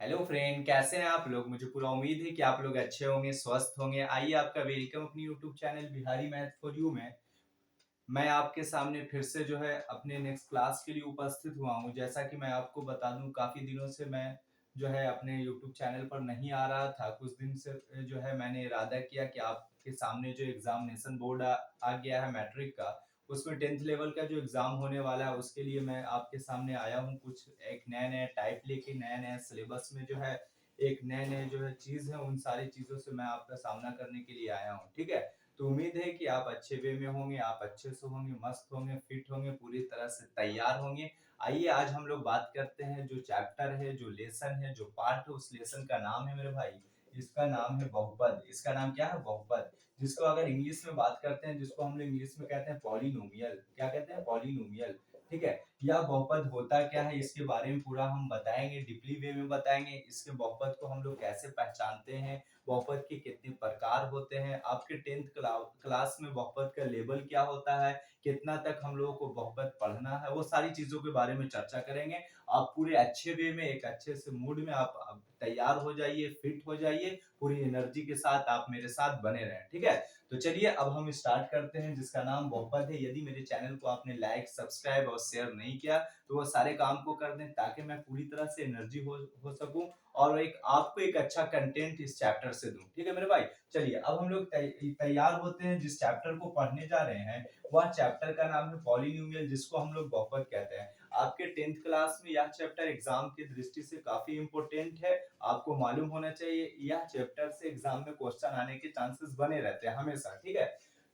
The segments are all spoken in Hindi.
हेलो फ्रेंड, कैसे हैं आप लोग। मुझे पूरा उम्मीद है कि आप लोग अच्छे होंगे, स्वस्थ होंगे। आइए आपका वेलकम अपनी YouTube channel Bihari math for you में। मैं आपके सामने फिर से जो है अपने नेक्स्ट क्लास के लिए उपस्थित हुआ हूँ। जैसा कि मैं आपको बता दूं, काफी दिनों से मैं जो है अपने यूट्यूब चैनल पर नहीं आ रहा था। कुछ दिन से जो है मैंने इरादा किया कि आपके सामने जो एग्जामिनेशन बोर्ड आ गया है मैट्रिक का, उसमें 10th लेवल का जो एग्जाम होने वाला है उसके लिए मैं आपके सामने आया हूँ। कुछ एक नया नया टाइप लेके, नया नया सिलेबस में जो है एक नए नए जो है चीज है, उन सारी चीजों से मैं आपका सामना करने के लिए आया हूँ। ठीक है, तो उम्मीद है कि आप अच्छे वे में होंगे, आप अच्छे से होंगे, मस्त होंगे, फिट होंगे, पूरी तरह से तैयार होंगे। आइए आज हम लोग बात करते हैं जो चैप्टर है, जो लेसन है, जो पार्ट है। उस लेसन का नाम है मेरे भाई, इसका नाम है बहुपद। इसका नाम क्या है? बहुपद। जिसको अगर इंग्लिश में बात करते हैं, जिसको हम लोग इंग्लिश में कहते हैं पॉलिनोमियल। क्या कहते हैं? पॉलिनोमियल। ठीक है, यह बहुपद होता क्या है इसके बारे में पूरा हम बताएंगे, डीपली वे में बताएंगे। इसके बहुपद को हम लोग कैसे पहचानते हैं, बहुपद के कितने प्रकार होते हैं, आपके 10th क्लास में बहुपद का लेवल क्या होता है, कितना तक हम लोगों को बहुपद पढ़ना है, वो सारी चीजों के बारे में चर्चा करेंगे। आप पूरे अच्छे वे में, एक अच्छे से मूड में आप तैयार हो जाइए, फिट हो जाइए, पूरी एनर्जी के साथ आप मेरे साथ बने रहें। ठीक है, तो चलिए अब हम स्टार्ट करते हैं जिसका नाम बहुपद है। यदि मेरे चैनल को आपने लाइक, सब्सक्राइब और शेयर नहीं किया तो वो सारे काम को कर दें, ताकि मैं पूरी तरह से एनर्जी हो सकूं और एक आपको एक अच्छा कंटेंट इस चैप्टर से दूं। ठीक है मेरे भाई, चलिए अब हम लोग तैयार होते हैं। जिस चैप्टर को पढ़ने जा रहे हैं वह चैप्टर का नाम है पॉलिनोमियल, जिसको हम लोग बहुपद कहते हैं। आपके 10th क्लास में यह चैप्टर एग्जाम की दृष्टि से काफी इंपॉर्टेंट है। आपको मालूम होना चाहिए यह चैप्टर से एग्जाम में क्वेश्चन आने के चांसेस बने रहते हैं हमेशा। ठीक है,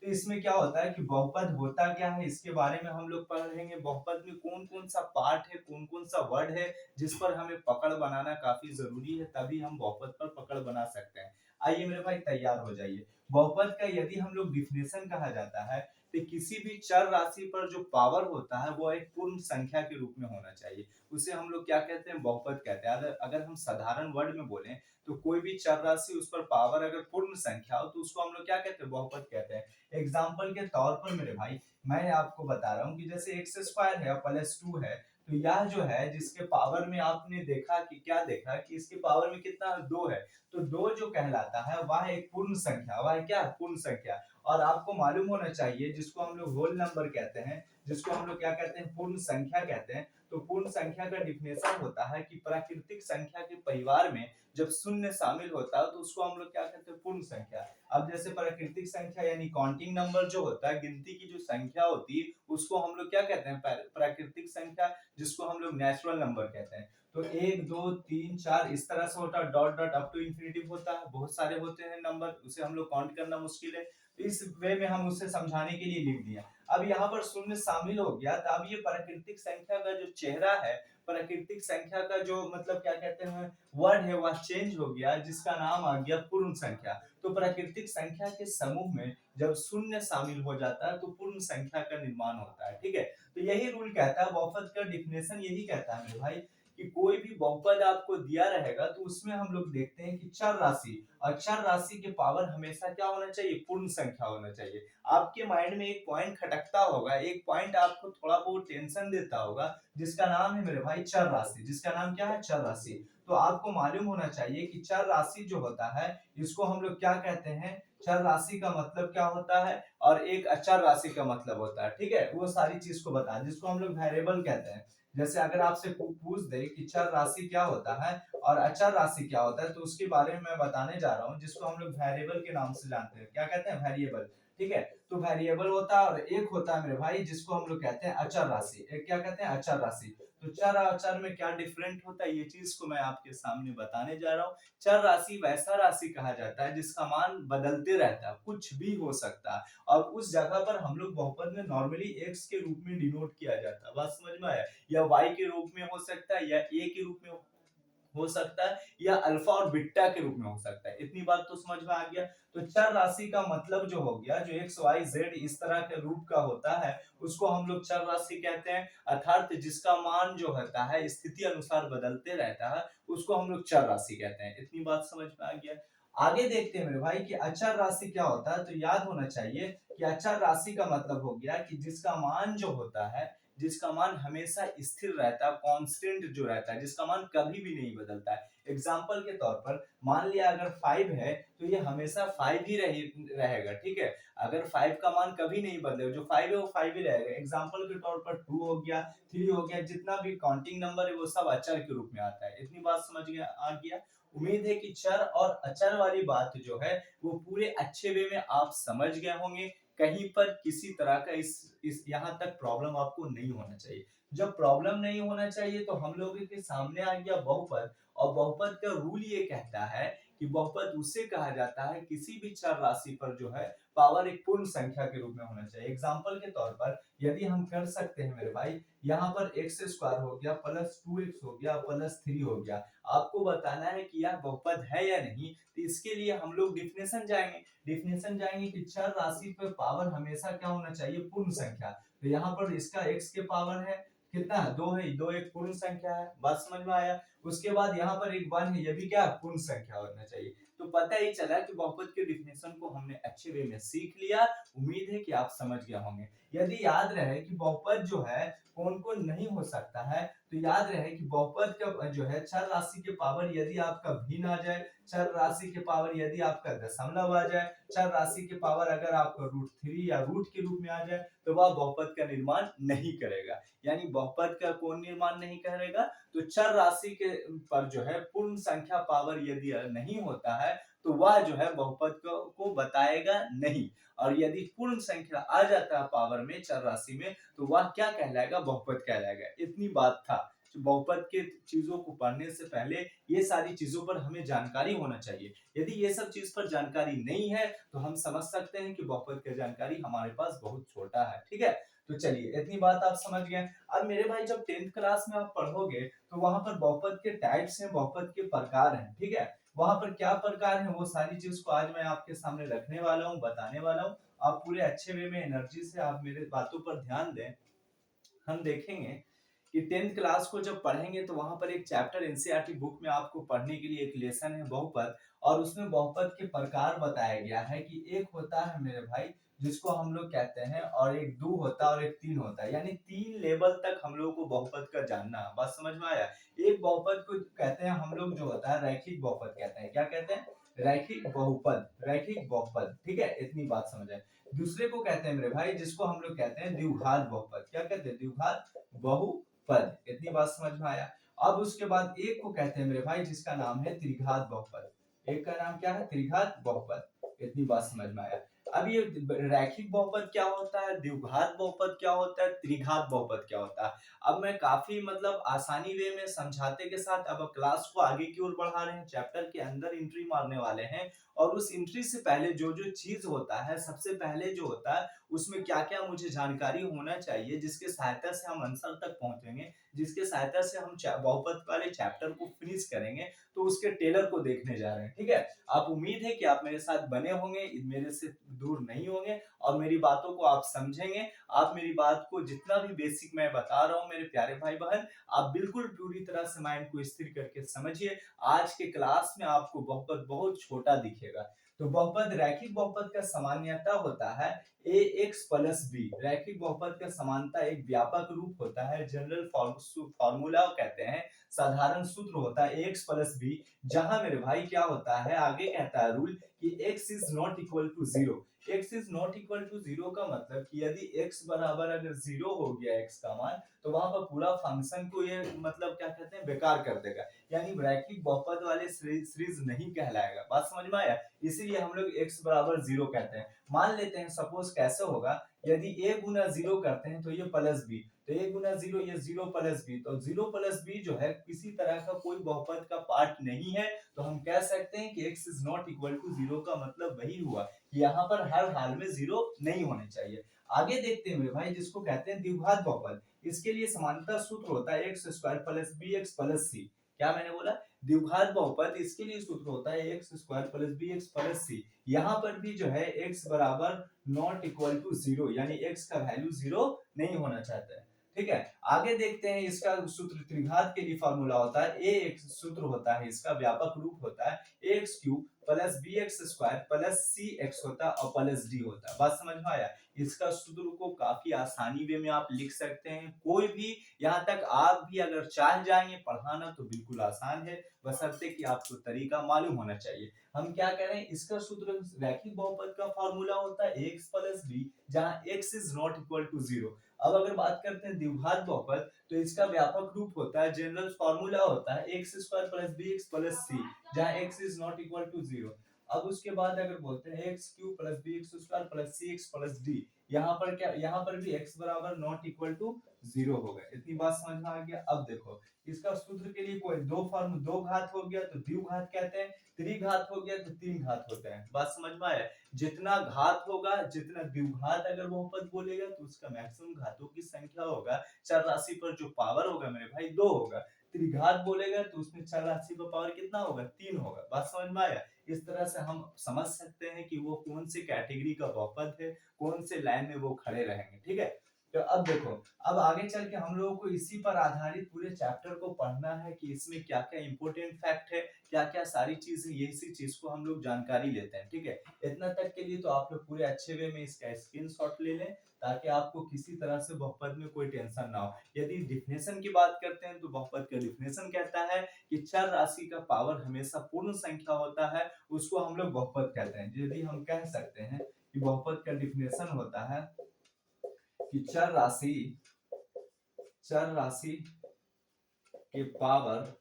तो इसमें क्या होता है कि बहुपद होता क्या है इसके बारे में हम लोग पढ़ेंगे। बहुपद में कौन कौन सा पार्ट है, कौन कौन सा वर्ड है जिस पर हमें पकड़ बनाना काफी जरूरी है, तभी हम बहुपद पर पकड़ बना सकते हैं। आइए मेरे भाई तैयार हो जाइए। बहुपद का यदि हम लोग डिफिनेशन कहा जाता है तो किसी भी चर राशि पर जो पावर होता है वो एक पूर्ण संख्या के रूप में होना चाहिए। उसे हम लोग क्या कहते हैं? बहुपद कहते हैं। अगर हम साधारण वर्ड में बोलें तो कोई भी चर राशि, उस पर पावर अगर पूर्ण संख्या हो तो उसको हम लोग क्या कहते हैं? बहुपद कहते हैं। एग्जाम्पल के तौर पर मेरे भाई मैं आपको बता रहा हूँ कि जैसे एक्स स्क्वायर है प्लस 2 है, तो यह जो है जिसके पावर में आपने देखा कि क्या देखा कि इसके पावर में कितना 2 है, तो 2 जो कहलाता है वह एक पूर्ण संख्या, वह क्या? पूर्ण संख्या। और आपको मालूम होना चाहिए जिसको हम लोग होल नंबर कहते हैं, जिसको हम लोग क्या कहते हैं? पूर्ण संख्या कहते हैं। तो पूर्ण संख्या का डिफिनेशन होता है कि प्राकृतिक संख्या के परिवार में जब शून्य शामिल होता है तो उसको हम लोग क्या कहते हैं? पूर्ण संख्या। अब जैसे प्राकृतिक संख्या यानी काउंटिंग नंबर जो होता है, गिनती की जो संख्या होती है, उसको हम लोग क्या कहते हैं? प्राकृतिक संख्या, जिसको हम लोग नेचुरल नंबर कहते हैं। तो 1 2 3 4 इस तरह से होता है, dot dot up to infinity होता है, बहुत सारे होते हैं नंबर, उसे हम लोग काउंट करना मुश्किल है। तो इस वे में हम उसे समझाने के लिए लिख दिया। अब यहाँ पर शून्य शामिल हो गया, तो अब ये प्राकृतिक संख्या का जो चेहरा है, प्राकृतिक संख्या का जो मतलब क्या कहते हैं वर्ड है, वह चेंज हो गया, जिसका नाम आ गया पूर्ण संख्या। तो प्राकृतिक संख्या के समूह में जब शून्य शामिल हो जाता है तो पूर्ण संख्या का निर्माण होता है। ठीक है, तो यही रूल कहता है, बहुपद का डिफिनेशन यही कहता है मेरे भाई कि कोई भी बहुपद आपको दिया रहेगा तो उसमें हम लोग देखते हैं कि चर राशि, और चर राशि के पावर हमेशा क्या होना चाहिए? पूर्ण संख्या होना चाहिए। आपके माइंड में एक पॉइंट खटकता होगा, एक पॉइंट आपको थोड़ा बहुत टेंशन देता होगा, जिसका नाम है मेरे भाई चर राशि। जिसका नाम क्या है? चर राशि। तो आपको मालूम होना चाहिए कि चर राशि जो होता है इसको हम लोग क्या कहते हैं? चर राशि का मतलब क्या होता है और एक अचर राशि का मतलब होता है। ठीक है, वो सारी चीज को बता, जिसको हम लोग वेरिएबल कहते हैं। जैसे अगर आपसे पूछ दे कि चर राशि क्या होता है और अचर राशि क्या होता है, तो उसके बारे में मैं बताने जा रहा हूँ, जिसको हम लोग वेरिएबल के नाम से जानते हैं। क्या कहते हैं? वेरिएबल। ठीक है, तो वेरिएबल होता है और एक होता है मेरे भाई जिसको हम लोग कहते हैं अचर राशि। एक क्या कहते हैं? अचर राशि। तो चर और अचर में क्या डिफरेंट होता है, ये चीज को मैं आपके सामने बताने जा रहा हूँ। चर राशि वैसा राशि कहा जाता है जिसका मान बदलते रहता है, कुछ भी हो सकता है, और उस जगह पर हम लोग बहुपद में नॉर्मली एक्स के रूप में डिनोट किया जाता है। बात समझ में आया? या वाई के रूप में हो सकता है, या ए के रूप में हो सकता है, या अल्फा और बीटा के रूप में हो सकता है। इतनी बात तो समझ में आ गया। तो चर राशि का मतलब जो हो गया, जो एक्स वाई जेड इस तरह के रूप का होता है, उसको हम लोग चर राशि कहते हैं। अर्थात जिसका मान जो होता है स्थिति अनुसार बदलते रहता है, उसको हम लोग चर राशि कहते हैं। इतनी बात समझ में आ गया। आगे देखते हैं मेरे भाई कि अचर राशि क्या होता है। तो याद होना चाहिए कि अचर राशि का मतलब हो गया कि जिसका मान जो होता है, जिसका मान हमेशा स्थिर रहता है, कांस्टेंट जो रहता है, जिसका मान कभी भी नहीं बदलता है। एग्जाम्पल के तौर पर मान लिया अगर 5 है तो ये हमेशा 5 ही रहेगा, ठीक है। अगर 5 का मान कभी नहीं बदलेगा, जो 5 है वो 5 ही रहेगा। एग्जाम्पल के तौर पर 2 हो गया, 3 हो गया, जितना भी काउंटिंग नंबर है वो सब अचर के रूप में आता है। इतनी बात समझ गया आ गया। उम्मीद है कि चर और अचर वाली बात जो है वो पूरे अच्छे वे में आप समझ गए होंगे। कहीं पर किसी तरह का इस यहाँ तक प्रॉब्लम आपको नहीं होना चाहिए। जब प्रॉब्लम नहीं होना चाहिए तो हम लोगों के सामने आ गया बहुपद, और बहुपद का रूल ये कहता है कि बहुपद उसे कहा जाता है किसी भी चर राशि पर जो है पावर एक पूर्ण संख्या के रूप में होना चाहिए। एग्जाम्पल के तौर पर यदि हम कर सकते हैं मेरे भाई, यहाँ पर एक्स स्क्वायर हो गया प्लस 2x हो गया प्लस 3 हो गया, आपको बताना है कि यह बहुपद है या नहीं। तो इसके लिए हम लोग डिफिनेशन जाएंगे कि चर राशि पर पावर हमेशा क्या होना चाहिए, पूर्ण संख्या। तो यहाँ पर इसका x के पावर है कितना है, 2 है, 2 एक पूर्ण संख्या है, बात समझ में आया। उसके बाद यहाँ पर एक 1 है, ये भी क्या पूर्ण संख्या होना चाहिए। तो पता ही चला कि बहुपद के डिफिनेशन को हमने अच्छे वे में सीख लिया। उम्मीद है कि आप समझ गए होंगे। यदि याद रहे कि बहुपद जो है कौन कौन नहीं हो सकता है, तो याद रहे कि बहुपद का जो है चर राशि के पावर यदि आपका भिन्न आ जाए, चर राशि के पावर यदि आपका दशमलव आ जाए, चर राशि के पावर अगर आपका √3 या रूट के रूप में आ जाए, तो वह बहुपद का निर्माण नहीं करेगा। यानी बहुपद का कौन निर्माण नहीं करेगा, तो चर राशि के पर जो है पूर्ण संख्या पावर यदि नहीं होता है तो वह जो है बहुपद को बताएगा नहीं। और यदि पूर्ण संख्या आ जाता है पावर में चर राशि में, तो वह क्या कहलाएगा, बहुपद कहलाएगा। इतनी बात था। तो बहुपद के चीजों को पढ़ने से पहले ये सारी चीजों पर हमें जानकारी होना चाहिए। यदि ये सब चीज पर जानकारी नहीं है तो हम समझ सकते हैं कि बहुपद की जानकारी हमारे पास बहुत छोटा है, ठीक है। तो चलिए इतनी बात आप समझ गए। अब मेरे भाई जब 10th क्लास में आप पढ़ोगे तो वहां पर बहुपद के टाइप्स हैं, बहुपद के प्रकार हैं, ठीक है। वहां पर क्या प्रकार है वो सारी चीज को आज मैं आपके सामने रखने वाला हूँ, बताने वाला हूँ। आप पूरे अच्छे वे में एनर्जी से आप मेरे बातों पर ध्यान दें। हम देखेंगे कि 10th क्लास को जब पढ़ेंगे तो वहां पर एक चैप्टर एनसीईआरटी बुक में आपको पढ़ने के लिए एक लेसन है बहुपद, और उसमें बहुपद के प्रकार बताया गया है कि एक होता है मेरे भाई जिसको हम लोग कहते हैं, और एक 2 होता है और एक 3 होता है, यानी 3 लेवल तक हम लोग को बहुपद का जानना है। बात समझ में आया। एक बहुपद को कहते हैं हम लोग जो होता है रैखिक बहुपद कहते हैं। क्या कहते हैं, रैखिक बहुपद, रैखिक बहुपद, ठीक है। इतनी बात समझ आए। दूसरे को कहते हैं मेरे भाई जिसको हम लोग कहते हैं द्विघात बहुपद। क्या कहते हैं, द्विघात बहुपद। इतनी बात समझ में आया। अब उसके बाद एक को कहते हैं मेरे भाई जिसका नाम है त्रिघात बहुपद। एक का नाम क्या है, त्रिघात बहुपद। इतनी बात समझ में आया। अब ये रैखिक बहुपद क्या होता है, द्विघात बहुपद क्या होता है, त्रिघात बहुपद क्या होता है, अब मैं काफी मतलब आसानी वे में समझाते के साथ अब क्लास को आगे की ओर बढ़ा रहे हैं, चैप्टर के अंदर एंट्री मारने वाले हैं। और उस एंट्री से पहले जो जो चीज होता है, सबसे पहले जो होता है उसमें क्या क्या मुझे जानकारी होना चाहिए, जिसके सहायता से हम आंसर तक पहुंचेंगे, जिसके सहायता से हम बहुपद वाले चैप्टर को फिनिश करेंगे, तो उसके टेलर को देखने जा रहे हैं, ठीक है। आप उम्मीद है कि आप मेरे साथ बने होंगे, मेरे से दूर नहीं होंगे, और मेरी बातों को आप समझेंगे। आप मेरी बात को जितना भी बेसिक मैं बता रहा हूँ मेरे प्यारे भाई बहन, आप बिल्कुल पूरी तरह से माइंड को स्थिर करके समझिए। आज के क्लास में आपको बहुपद बहुत छोटा दिखेगा। तो बहुपद, रैखिक बहुपद का सामान्यता होता है ax प्लस बी। रैखिक बहुपद का समानता एक व्यापक रूप होता है, जनरल फॉर्मूला कहते हैं, साधारण सूत्र होता है ax प्लस बी। जहां मेरे भाई क्या होता है, आगे कहता है रूल कि x is not equal to 0। x is not equal to 0 का मतलब कि यदि x बराबर अगर 0 हो गया x का मान, तो वहां पर पूरा फंक्शन को ये मतलब क्या कहते हैं, बेकार कर देगा, यानी रैखिक बहुपद वाले सीरीज नहीं कहलाएगा। बात समझ में आया। इसीलिए हम लोग x बराबर 0 कहते हैं। मान लेते हैं सपोज कैसे होगा, यदि a गुना 0 करते हैं तो ये प्लस बी, तो a गुना 0 ये 0 प्लस बी, तो 0 प्लस बी जो है किसी तरह का कोई बहुपद का पार्ट नहीं है। तो हम कह सकते हैं कि x is not equal to 0 का मतलब वही हुआ कि यहाँ पर हर हाल में 0 नहीं होने चाहिए। आगे देखते हैं मेरे भाई जिसको कहते हैं द्विघात बहुपद। इसके लिए समानता सूत्र होता है x square plus b x plus c. क्या मैंने बोला, द्विघात बहुपद, इसके लिए सूत्र होता है x square plus b x plus c. यहाँ पर भी जो है x बराबर नॉट इक्वल टू 0, यानी x का वैल्यू 0 नहीं होना चाहता है। ठीक है। आगे देखते हैं इसका सूत्र त्रिघात के लिए फॉर्मूला होता है ए एक सूत्र होता है, इसका व्यापक रूप होता है a x cube plus b x square plus c x होता है और प्लस डी होता है। बात समझ में आया। इसका सूत्र को काफी आसानी वे में आप लिख सकते हैं, कोई भी यहाँ तक आप भी अगर चाह जाएंगे पढ़ाना तो बिल्कुल आसान है, बशर्ते कि आपको तरीका मालूम होना चाहिए। हम क्या करें, इसका सूत्र रैखिक बहुपद का फॉर्मूला होता है एक्स प्लस बी, जहां x is not equal to 0। अब अगर बात करते हैं द्विघात बहुपद, तो इसका व्यापक रूप होता है, जनरल फॉर्मूला होता है x square plus b x plus c, जहां x is not equal to 0। अब उसके बाद अगर बोलते हैं x cube plus b x square plus c x plus d, यहाँ पर क्या, यहाँ पर भी x बराबर नॉट इक्वल टू 0 हो गया। इतनी बात समझ में आ गया। अब देखो इसका सूत्र के लिए कोई दो घात हो गया तो द्विघात कहते हैं, त्रिघात हो गया तो तीन घात होते हैं। बात समझ में आया। जितना घात होगा, जितना द्विघात अगर बहुपद बोलेगा तो उसका मैक्सिमम घातों की संख्या होगा, चर राशि पर जो पावर होगा मेरे भाई 2 होगा। त्रिघात बोलेगा तो उसमें चर राशि पर पावर कितना होगा, 3 होगा। बात समझ में आया। इस तरह से हम समझ सकते हैं कि वो कौन सी कैटेगरी का बहुपद है, कौन से लाइन में वो खड़े रहेंगे। ठीक है। तो अब देखो, अब आगे चल के हम लोगों को इसी पर आधारित पूरे चैप्टर को पढ़ना है कि इसमें क्या क्या इंपॉर्टेंट फैक्ट है, क्या क्या सारी चीजें, इसी चीज को हम लोग जानकारी लेते हैं। ठीक है। इतना तक के लिए तो आप लोग पूरे अच्छे वे में इसका स्क्रीनशॉट ले लें, ताकि आपको किसी तरह से बहुपद में कोई टेंशन ना हो। यदि डिफिनेशन की बात करते हैं तो बहुपद का डिफिनेशन कहता है कि चर राशि का पावर हमेशा पूर्ण संख्या होता है, उसको हम लोग बहुपद कहते हैं। यदि हम कह सकते हैं कि बहुपद का डिफिनेशन होता है कि चर राशि के पावर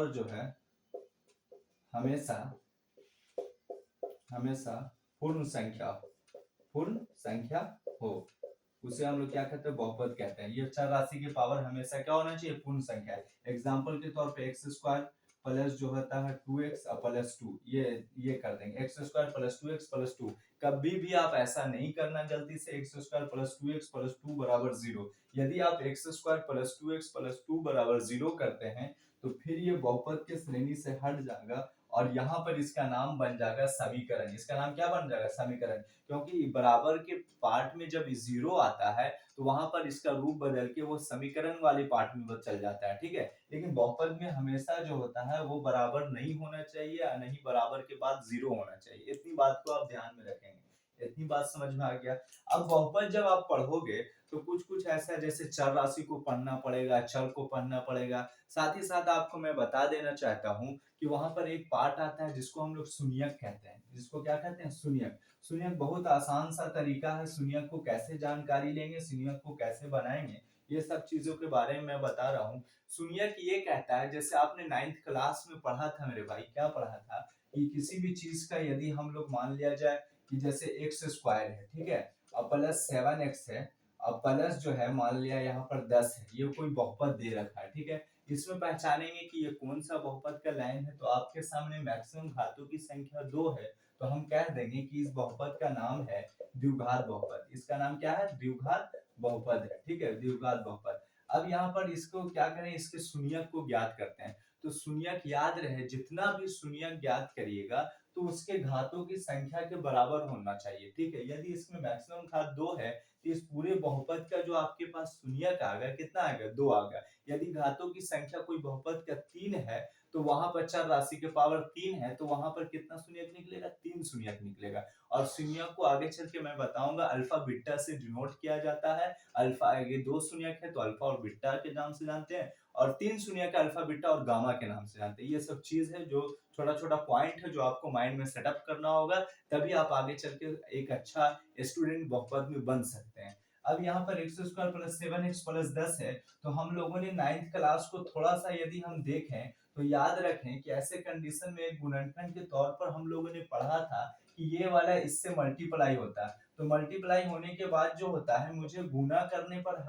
जो है हमेशा पूर्ण संख्या हो, उसे हम लोग क्या कहते हैं, बहुपद कहते हैं। ये चर राशि की पावर हमेशा क्या होना चाहिए, पूर्ण संख्या है। एग्जांपल के तौर पे एक्स स्क्वायर प्लस जो होता है 2x प्लस 2, ये कर देंगे x square plus 2x plus 2। कभी भी आप ऐसा नहीं करना गलती से x square plus 2x plus 2 बराबर 0। यदि आप x square plus 2x plus 2 बराबर 0 करते हैं तो फिर ये बहुपद के श्रेणी से हट जाएगा और यहाँ पर इसका नाम बन जाएगा समीकरण। इसका नाम क्या बन जाएगा, समीकरण। क्योंकि बराबर के पार्ट में जब 0 आता है तो वहां पर इसका रूप बदल के वो समीकरण वाले पार्ट में चल जाता है। ठीक है। लेकिन बहुपद में हमेशा जो होता है वो बराबर नहीं होना चाहिए, और नहीं बराबर के बाद 0 होना चाहिए। इतनी बात को आप ध्यान में रखेंगे। इतनी बात समझ में आ गया। अब बहुपद जब आप पढ़ोगे तो कुछ कुछ ऐसा, जैसे चर राशि को पढ़ना पड़ेगा, चर को पढ़ना पड़ेगा। साथ ही साथ आपको मैं बता देना चाहता हूँ कि वहां पर एक पार्ट आता है जिसको हम लोग शून्यक कहते हैं। जिसको क्या कहते हैं, शून्यक। शून्यक बहुत आसान सा तरीका है, शून्यक को कैसे जानकारी लेंगे, शून्यक को कैसे बनाएंगे, ये सब चीजों के बारे में मैं बता रहा हूँ। शून्यक ये कहता है, जैसे आपने 9th क्लास में पढ़ा था मेरे भाई, क्या पढ़ा था कि किसी भी चीज का यदि हम लोग मान लिया जाए कि जैसे एक्स स्क्वायर है, ठीक है, अब प्लस 7x है, अब प्लस जो है मान लिया यहाँ पर 10 है, ये कोई बहुपद दे रखा है। ठीक है। इसमें पहचानेंगे कि ये कौन सा बहुपद का लाइन है, तो आपके सामने मैक्सिमम घातों की संख्या 2 है, तो हम कह देंगे कि इस बहुपद का नाम है द्विघात बहुपद। इसका नाम क्या है, द्विघात बहुपद है। ठीक है, द्विघात बहुपद। अब यहाँ पर इसको क्या करें, इसके शून्यक को ज्ञात करते हैं। तो शून्यक याद रहे, जितना भी शून्यक ज्ञात करिएगा तो उसके घातों की संख्या के बराबर होना चाहिए। ठीक है। यदि इसमें मैक्सिमम घात 2 है तो इस पूरे बहुपद का जो आपके पास शून्यक आ गया, कितना आ गया, 2 आ गया। यदि घातों की संख्या कोई बहुपद का 3 है तो वहां पर चर राशि के पावर 3 है, तो वहां पर कितना शून्यक निकलेगा, 3 शून्यक निकलेगा। और शून्यक को आगे चल के मैं बताऊंगा अल्फा बीटा से डिनोट किया जाता है। अल्फा, ये 2 शून्यक है तो अल्फा और बीटा के नाम से जानते हैं, और 3 शून्यक अल्फा बीटा और गामा के नाम से जानते हैं। ये सब चीज है जो छोटा छोटा पॉइंट है जो आपको माइंड में सेटअप करना होगा, तभी आप आगे चल के एक अच्छा स्टूडेंट बहुपद में बन सकते हैं। अब यहाँ पर x square plus 7x plus 10 है, तो हम लोगों ने 9th क्लास को थोड़ा सा यदि हम देखें तो याद रखें कि ऐसे कंडीशन में एक गुणनखंड के तौर पर हम लोगों ने पढ़ा था कि ये वाला इससे मल्टीप्लाई होता है, तो मल्टीप्लाई होने के बाद जो होता है मुझे गुना करने पर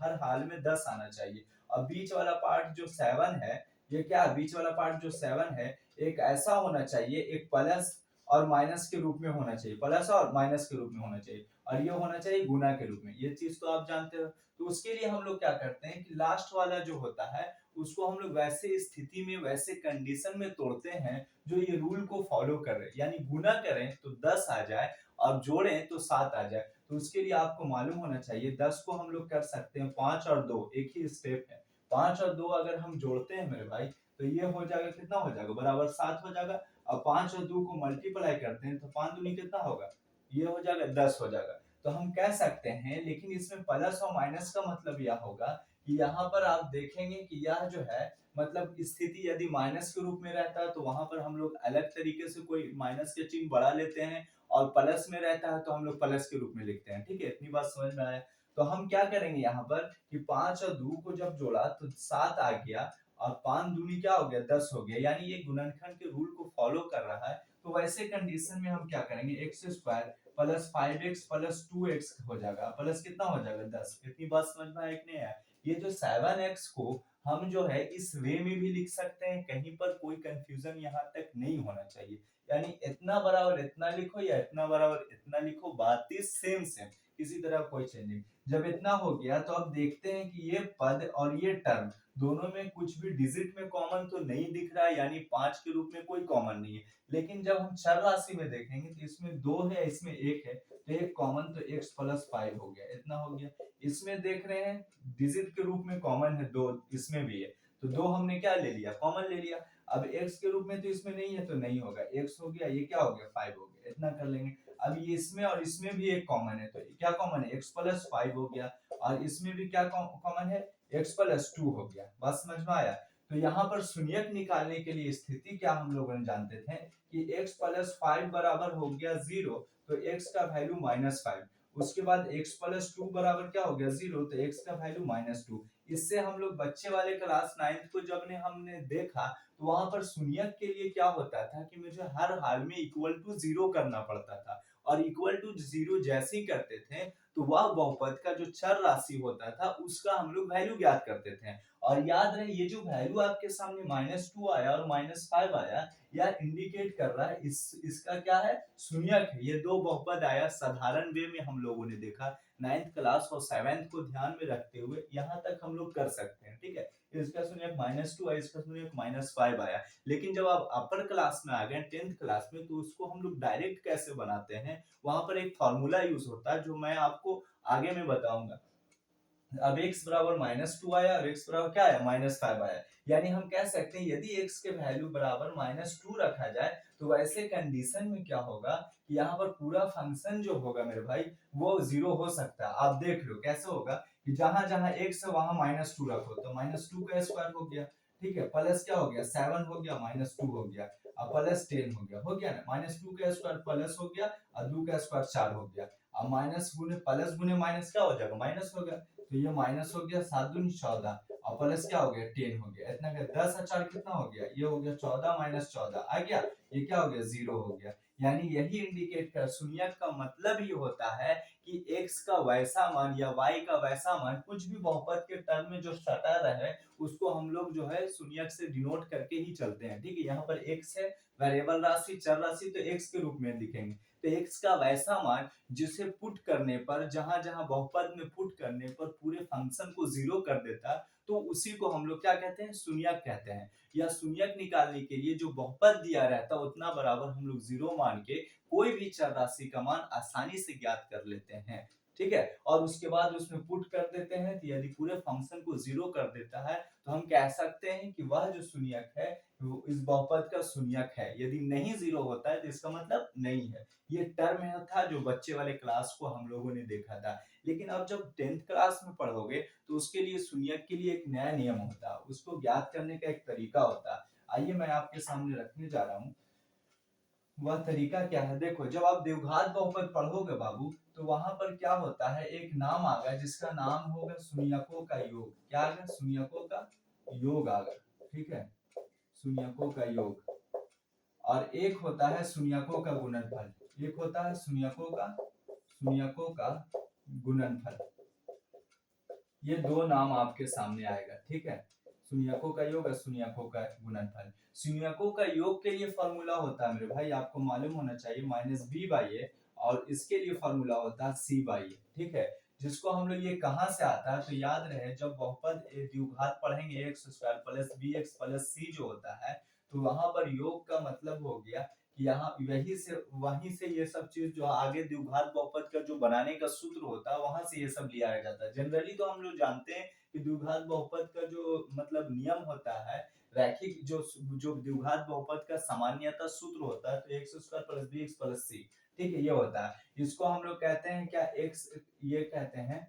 हर हाल में 10 आना चाहिए। और बीच वाला पार्ट जो 7 है, ये क्या, बीच वाला पार्ट जो 7 है एक ऐसा होना चाहिए, एक प्लस और माइनस के रूप में होना चाहिए, प्लस और माइनस के रूप में होना चाहिए, और ये होना चाहिए गुना के रूप में। ये चीज तो आप जानते हो। तो उसके लिए हम लोग क्या करते हैं कि लास्ट वाला जो होता है उसको हम लोग वैसे स्थिति में, वैसे कंडीशन में तोड़ते हैं जो ये रूल को फॉलो कर रहे हैं। यानी गुना करें तो 10 आ जाए और जोड़ें तो 7 आ जाए। तो उसके लिए आपको मालूम होना चाहिए 10 को हम लोग कर सकते हैं 5 और 2 एक ही स्टेप है। 5 और 2 अगर हम जोड़ते हैं मेरे भाई तो ये हो जाएगा, कितना हो जाएगा, बराबर 7 हो जाएगा। अब 5 और 2 को मल्टीप्लाई करते हैं तो 5 दूनी कितना होगा, ये हो जाएगा 10 हो जाएगा। तो हम कह सकते हैं, लेकिन इसमें प्लस और माइनस का मतलब यह होगा कि यहाँ पर आप देखेंगे कि यह जो है मतलब स्थिति यदि माइनस के रूप में रहता है तो वहां पर हम लोग अलग तरीके से कोई माइनस के चिन्ह बढ़ा लेते हैं, और प्लस में रहता है तो हम लोग प्लस के रूप में लिखते हैं। ठीक है, इतनी बात समझ में आया। तो हम क्या करेंगे यहाँ पर कि 5 और 2 को जब जोड़ा तो 7 आ गया, और 5 दूनी क्या हो गया, 10 हो गया, यानी ये गुणनखंड के रूल को फॉलो कर रहा है। तो वैसे कंडीशन में हम क्या करेंगे, x square plus 5x plus 2x हो जाएगा, प्लस कितना हो जाएगा 10। इतनी बात समझ में आया कि नहीं आया। ये जो 7x को हम जो है इस वे में भी लिख सकते हैं, कहीं पर कोई कंफ्यूजन यहाँ तक नहीं होना चाहिए। यानी इतना बराबर इतना लिखो या इतना बराबर इतना लिखो, बातें सेम सेम, किसी तरह कोई चेंज नहीं। जब इतना हो गया तो अब देखते हैं कि ये पद और ये टर्म दोनों में कुछ भी डिजिट में कॉमन तो नहीं दिख रहा है, यानी 5 के रूप में कोई कॉमन नहीं है। लेकिन जब हम चर राशि में देखेंगे तो इसमें 2 है, इसमें 1 है, तो एक कॉमन, तो x प्लस 5 हो गया, इतना हो गया। इसमें देख रहे हैं डिजिट के रूप में कॉमन है 2, इसमें भी है, तो 2 हमने क्या ले लिया, कॉमन ले लिया। अब x के रूप में तो इसमें नहीं है तो नहीं होगा, x हो गया, ये क्या हो गया 5 हो गया, इतना कर लेंगे। अब ये इसमें और इसमें भी एक कॉमन है, तो क्या कॉमन है, x प्लस 5 हो गया, और इसमें भी क्या कॉमन है, x प्लस 2 हो गया। बात समझ में आया। तो यहाँ पर शून्यक निकालने के लिए स्थिति क्या हम लोगों ने जानते थे कि x प्लस 5 बराबर हो गया 0, तो x का वैल्यू -5। उसके बाद x प्लस 2 बराबर क्या हो गया 0, तो x का वैल्यू -2। इससे हम लोग बच्चे वाले क्लास 9th को जब ने हमने देखा तो वहां पर शून्यक के लिए क्या होता था कि मुझे हर हाल में इक्वल टू 0 करना पड़ता था, और इक्वल टू 0 जैसे ही करते थे तो वह बहुपद का जो चर राशि होता था उसका हम लोग वैल्यू ज्ञात करते थे। और याद रहे ये जो वैल्यू आपके सामने -2 आया और -5 आया, यह इंडिकेट कर रहा है इसका क्या है, शून्यक है। ये दो बहुपद आया, साधारण वे में हम लोगों ने देखा 9th क्लास और 7th को ध्यान में रखते हुए यहाँ तक हम लोग कर सकते हैं। ठीक है, इसका शून्यक -2 आया, इसका शून्यक -5 आया। लेकिन जब आप अपर क्लास में आ गए 10th क्लास में, तो उसको हम लोग डायरेक्ट कैसे बनाते हैं, वहां पर एक फॉर्मूला यूज होता है जो मैं आपको आगे में बताऊंगा। अब x बराबर -2 आया और x बराबर क्या आया, -5 आया, यानी हम कह सकते हैं यदि x के वैल्यू बराबर -2 रखा जाए तो वैसे कंडीशन में क्या होगा कि यहाँ पर पूरा फंक्शन जो होगा मेरे भाई वो 0 हो सकता है। आप देख लो कैसे होगा कि जहां जहां x है वहां -2 रखो, तो -2 का स्क्वायर हो गया, ठीक है, प्लस क्या हो गया 7 हो गया, -2 हो गया, अब प्लस 10 हो गया ना, -2 का स्क्वायर प्लस हो गया और 2 का स्क्वायर 4 हो गया। अब माइनस गुने प्लस गुने माइनस क्या हो जाएगा, माइनस हो गया, तो ये माइनस हो गया, 7 दूनी 14, और प्लस क्या हो गया 10 हो गया, इतना का 10 और 4 कितना हो गया, ये हो गया 14 -14 आ गया, ये क्या हो गया 0 हो गया। यानी यही इंडिकेट कर शून्यक का मतलब ये होता है कि x का वैसा मान या y का वैसा मान कुछ भी बहुपद के टर्म में जो सटा रहे उसको हम लोग जो है शून्यक से डिनोट करके ही चलते हैं। ठीक है, यहाँ पर x है वेरिएबल राशि चर राशि, तो x के रूप में लिखेंगे, तो x का वैसा मान जिसे पुट करने पर जहां जहां बहुपद में पुट करने पर पूरे फंक्शन को 0 कर देता, तो उसी को हम लोग क्या कहते हैं, शून्यक कहते हैं। या शून्यक निकालने के लिए जो बहुपद दिया रहता है उतना बराबर हम लोग 0 मान के कोई भी चर राशि का मान आसानी से ज्ञात कर लेते हैं। ठीक है, और उसके बाद उसमें पुट कर देते हैं, तो यदि पूरे फंक्शन को 0 कर देता है तो हम कह सकते हैं कि वह जो शून्यक है वो इस बहुपद का शून्यक है। यदि नहीं 0 होता है तो इसका मतलब नहीं है। ये टर्म है था जो बच्चे वाले क्लास को हम लोगों ने देखा था। लेकिन अब जब 10th क्लास में पढ़ोगे तो उसके लिए शून्यक के लिए एक नया नियम होता है, उसको ज्ञात करने का एक तरीका होता है। आइए मैं आपके सामने रखने जा रहा हूँ, वह तरीका क्या है। देखो, जब आप द्विघात बहुपद पढ़ोगे बाबू तो वहां पर क्या होता है, एक नाम आ गया जिसका नाम होगा शून्यकों का योग। क्या आ गया, शून्यकों का योग आ गया। ठीक है, शून्यकों का योग, और एक होता है शून्यकों का गुणनफल, एक होता है शून्यकों का गुणनफल। ये दो नाम आपके सामने आएगा। ठीक है, शून्यकों का योग और शून्यकों का गुणनफल। शून्यकों का योग के लिए फॉर्मूला होता है मेरे भाई, आपको मालूम होना चाहिए -b/a, और इसके लिए फॉर्मूला होता है c/a। ठीक है, जिसको हम लोग ये कहां से आता है तो याद रहे जब बहुपद द्विघात पढ़ेंगे x² + bx + c जो होता है, तो वहां पर योग का मतलब हो गया कि यहाँ वहीं से ये सब चीज जो आगे द्विघात बहुपद का जो बनाने का सूत्र होता है वहां से ये सब लिया जाता है। जनरली तो हम लोग जानते हैं कि द्विघात बहुपद का जो मतलब नियम होता है, रैखिक जो जो द्विघात बहुपद का सामान्यतः सूत्र होता है तो x square plus b x plus c, ठीक है, ये होता है। इसको हम लोग कहते हैं क्या, एक्स, ये कहते हैं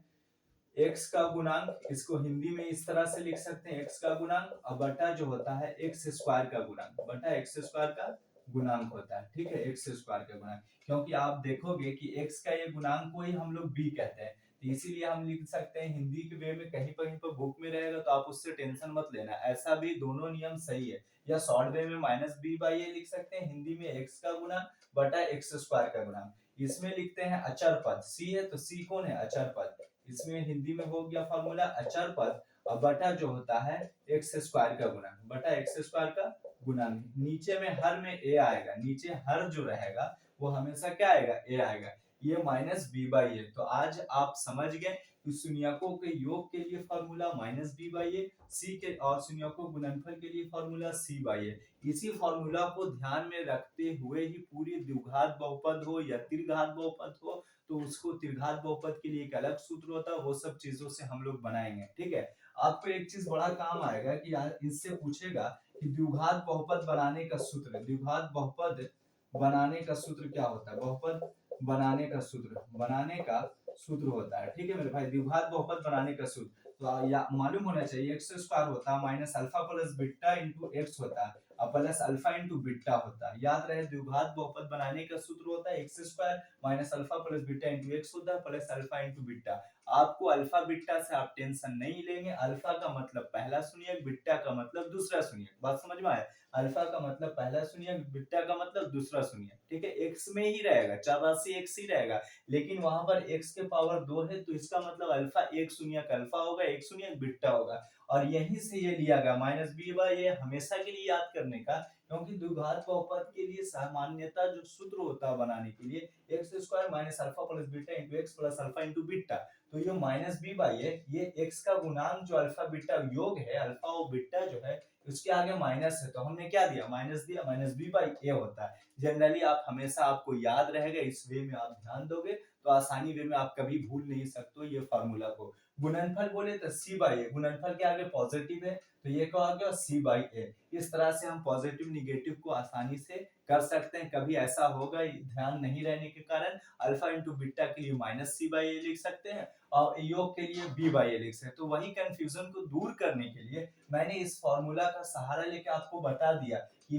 x का गुणांक, इसको हिंदी में इस तरह से लिख सकते हैं x का गुणांक और बटा जो होता है x स्क्वायर का गुणांक, बटा x स्क्वायर का गुणांक होता है, ठीक है, x स्क्वायर का गुणांक। क्योंकि आप देखोगे कि x का ये गुणांक को ही हम लोग b कहते हैं, तो इसीलिए हम लिख सकते हैं हिंदी के वे में, कहीं पर बुक में रहेगा तो आप उससे टेंशन मत लेना, ऐसा भी दोनों नियम सही है। या शॉर्ट वे में माइनस बी बाई ए लिख सकते हैं, हिंदी में x का गुणांक बटा x स्क्वायर का गुणांक। इसमें लिखते हैं अचर पद, c है तो c कौन है, अचर पद, इसमें हिंदी में हो गया फॉर्मूला अचर पद और बटा जो होता है एक्स स्क्वायर का गुणांक, बटा एक्स स्क्वायर का गुणांक। नीचे में हर में ए आएगा, नीचे हर जो रहेगा वो हमेशा क्या आएगा, ए आएगा, ये माइनस बी बाई ए। तो आज आप समझ गए कि शून्यकों के योग के लिए फॉर्मूला माइनस बी बाई ए, सी के और शून्यकों गुणनफल के लिए फॉर्मूला सी बाई ए। इसी फॉर्मूला को ध्यान में रखते हुए ही पूरी द्विघात बहुपद हो या त्रिघात बहुपद हो तो उसको त्रिघात बहुपद के लिए एक अलग सूत्र होता है, वो सब चीजों से हम लोग बनाएंगे, ठीक है। आपको एक चीज बड़ा काम आएगा कि इससे पूछेगा कि द्विघात बहुपद बनाने का सूत्र, द्विघात बहुपद बनाने का सूत्र क्या होता है, बहुपद बनाने का सूत्र, बनाने का सूत्र होता है, ठीक है मेरे भाई, द्विघात बहुपद बनाने का सूत्र तो या मालूम होना चाहिए, एक्स स्क्वायर होता है minus alpha plus beta into x होता है और प्लस अल्फा इंटू बीटा होता है। याद रहे द्विघात बहुपद बनाने का सूत्र होता है x square minus alpha plus beta into x होता है प्लस अल्फा इंटू बीटा। आपको अल्फा बीटा से आप टेंशन नहीं लेंगे, अल्फा का मतलब पहला शून्यक, बीटा का मतलब दूसरा शून्यक, बात समझ में आया, अल्फा का मतलब पहला शून्यक, बीटा का मतलब दूसरा शून्यक, ठीक है। एक्स में ही रहेगा, चौरासी एक्स ही रहेगा, लेकिन वहां पर एक्स के पावर 2 है तो इसका मतलब अल्फा एक शून्यक अल्फा होगा, एक शून्यक बीटा होगा और यहीं से ये लिया गया माइनस बी बाई ये हमेशा के लिए याद करने का, क्योंकि द्विघात बहुपद के लिए सामान्यता जो सूत्र होता है बनाने के लिए x square minus alpha plus beta into x plus alpha into beta, तो ये माइनस बी बाई है, ये एक्स का गुणांक जो अल्फा बीटा योग है, अल्फा और बीटा जो है उसके आगे माइनस है तो हमने क्या दिया, माइनस दिया, माइनस बी बाई ए होता है। जनरली आप हमेशा आपको याद रहेगा, इस वे में आप ध्यान दोगे तो आसानी वे में आप कभी भूल नहीं सकते ये फार्मूला को। गुणनफल बोले तो सी बाई ए, गुणनफल के आगे पॉजिटिव है तो ये क्या हो गया, सी बाई ए। इस तरह से हम पॉजिटिव निगेटिव को आसानी से कर सकते हैं। कभी ऐसा होगा ध्यान नहीं रहने के कारण अल्फा इंटू बीटा के लिए माइनस सी बाई ए लिख सकते हैं और योग के लिए बी बाई ए लिख सकते हैं। तो वही कंफ्यूजन को दूर करने के लिए मैंने इस फॉर्मूला का सहारा लेके आपको बता दिया कि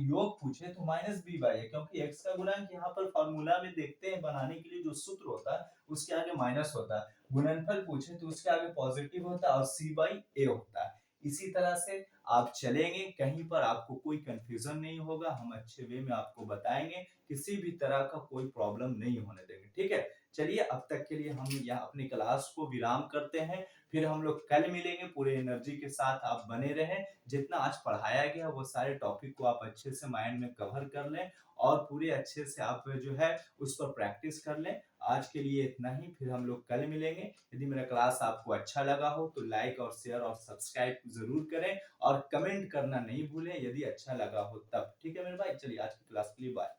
योग पूछे तो माइनस बी बाई ए, क्योंकि एक्स का गुणांक यहाँ पर फॉर्मूला में देखते हैं बनाने के लिए जो सूत्र होता है उसके आगे माइनस होता है, गुणनफल पूछे तो उसके आगे पॉजिटिव होता है और सी बाई ए होता है। इसी तरह से आप चलेंगे, कहीं पर आपको कोई कंफ्यूजन नहीं होगा, हम अच्छे वे में आपको बताएंगे, किसी भी तरह का कोई प्रॉब्लम नहीं होने देंगे, ठीक है। चलिए अब तक के लिए हम यहाँ अपनी क्लास को विराम करते हैं, फिर हम लोग कल मिलेंगे, पूरे एनर्जी के साथ आप बने रहें। जितना आज पढ़ाया गया वो सारे टॉपिक को आप अच्छे से माइंड में कवर कर लें और पूरे अच्छे से आप जो है उस पर प्रैक्टिस कर लें। आज के लिए इतना ही, फिर हम लोग कल मिलेंगे। यदि मेरा क्लास आपको अच्छा लगा हो तो लाइक और शेयर और सब्सक्राइब जरूर करें और कमेंट करना नहीं भूलें यदि अच्छा लगा हो तब, ठीक है मेरे भाई। चलिए आज की क्लास के लिए बाय।